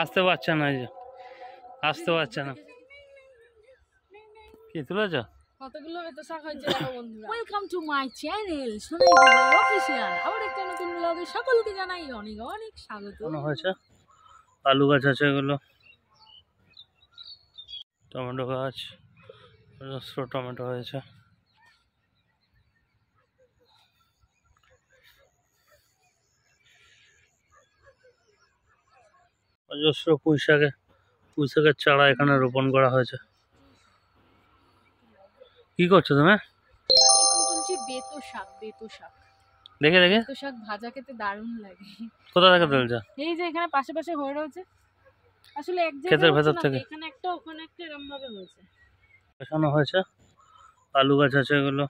আসতে পারছে না, এই যে আসতে পারছে না। কি তুলেছ? কতগুলো বেতো শাক হয়েছে দেখো বন্ধুরা। Welcome to my channel Sonai ভাই অফিশিয়াল। আবার একটা নতুন ব্লগে সকলকে জানাই অনেক অনেক স্বাগত। কোনো হয়েছে আলু গাছ আছে, এগুলো টমেটো গাছ, অজস্র টমেটো হয়েছে। অজস্র পুঁই শাকের চারা এখানে রোপণ করা হয়েছে। কি করছো তুমি? এখন তুলছি বেতো শাক। দেখে দেখে বেতো শাক ভাজা খেতে দারুণ লাগে। কোথা থেকে তুলছো? এই যে এখানে পাশে পাশে হয়ে রয়েছে, আসলে এক ক্ষেতের জায়গায় ভেতর হচ্ছে না, থেকে এখানে একটা ওখানে একটা এরকম ভাবে হয়েছে। এখানে হয়েছে আলু গাছ আছে, এগুলো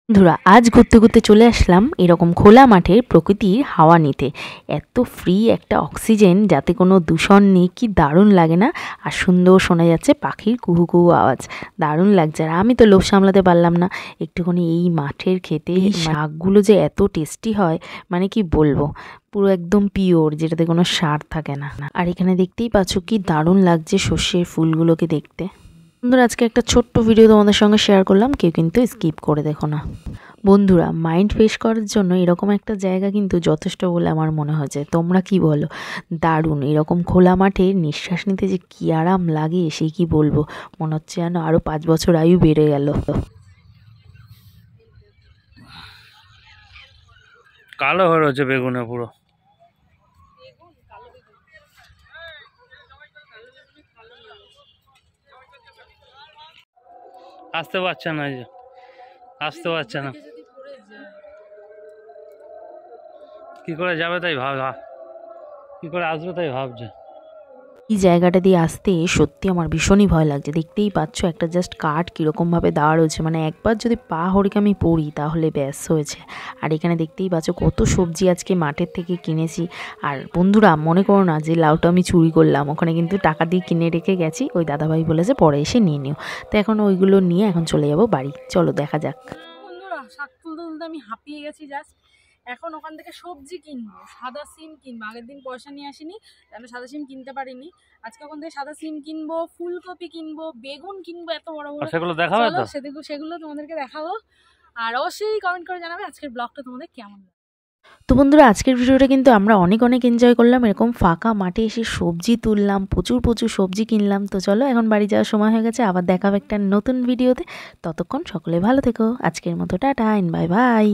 বন্ধুরা আজ ঘুরতে ঘুরতে চলে আসলাম এরকম খোলা মাঠের প্রকৃতির হাওয়া নিতে। এত ফ্রি একটা অক্সিজেন, যাতে কোনো দূষণ নেই, কি দারুণ লাগে না? আর সুন্দর শোনা যাচ্ছে পাখির কুহু কুহু আওয়াজ, দারুণ লাগছে। আর আমি তো লোভ সামলাতে পারলাম না, একটুখানি এই মাঠের খেতে এই শাকগুলো যে এত টেস্টি হয়, মানে কি বলবো, পুরো একদম পিওর, যেটাতে কোনো সার থাকে না। আর এখানে দেখতেই পাচ্ছ কি দারুণ লাগছে সর্ষের ফুলগুলোকে দেখতে। বন্ধুরা আজকে একটা ছোট্ট ভিডিও তোমাদের সঙ্গে শেয়ার করলাম, কেউ কিন্তু স্কিপ করে দেখো না। বন্ধুরা মাইন্ড ফ্রেশ করার জন্য এরকম একটা জায়গা কিন্তু যথেষ্ট বলে আমার মনে হয়েছে। তোমরা কি বলো? দারুণ, এরকম খোলা মাঠে নিঃশ্বাস নিতে যে কি আরাম লাগে সে কি বলবো, মনে হচ্ছে যেন আরো 5 বছর আয়ু বেড়ে গেল। কালো হয়ে রয়েছে বেগুনে পুরো। আসতে পারছে না, এই যে আসতে পারছে না। কি করে যাবে তাই কি করে আসবে তাই ভাবছে। এই জায়গাটা দিয়ে আসতে সত্যি আমার ভীষণই ভয় লাগছে। দেখতেই পাচ্ছ একটা জাস্ট কাঠ কীরকমভাবে দেওয়া রয়েছে, মানে একবার যদি পা হড়কে আমি পড়ি তাহলে ব্যাস হয়েছে। আর এখানে দেখতেই পাচ্ছ কত সবজি আজকে মাঠের থেকে কিনেছি। আর বন্ধুরা মনে করো না যে লাউটা আমি চুরি করলাম, ওখানে কিন্তু টাকা দিয়ে কিনে রেখে গেছি, ওই দাদাভাই বলেছে পরে এসে নিয়ে নিও। তো এখন ওইগুলো নিয়ে এখন চলে যাব বাড়ি, চলো দেখা যাক। বন্ধুরা শাক তুলতে তুলতে আমি হাঁপিয়ে গেছি জাস্ট। এখন ওখান থেকে সবজি কিনবো, সাদা সিম কিনবো। আগের দিন পয়সা নিয়ে আসিনি, আমি সাদা সিম কিনতে পারিনি। আজকে ওখান থেকে সাদা সিম কিনবো, ফুলকপি কিনবো, বেগুন কিনবো এত বড় বড়। সেগুলো দেখাবে তো? সেগুলো তোমাদেরকে দেখাবো। আর অবশ্যই কমেন্ট করে জানাবে আজকের ব্লগটা তোমাদের কেমন লাগে। তো বন্ধুরা আজকের ভিডিওটা কিন্তু আমরা অনেক অনেক এনজয় করলাম, এরকম ফাঁকা মাঠে এসে সবজি তুললাম, প্রচুর প্রচুর সবজি কিনলাম। তো চলো এখন বাড়ি যাওয়ার সময় হয়ে গেছে, আবার দেখাবে একটা নতুন ভিডিওতে। ততক্ষণ সকলে ভালো থেকো, আজকের মতো টাটা, বাই বাই।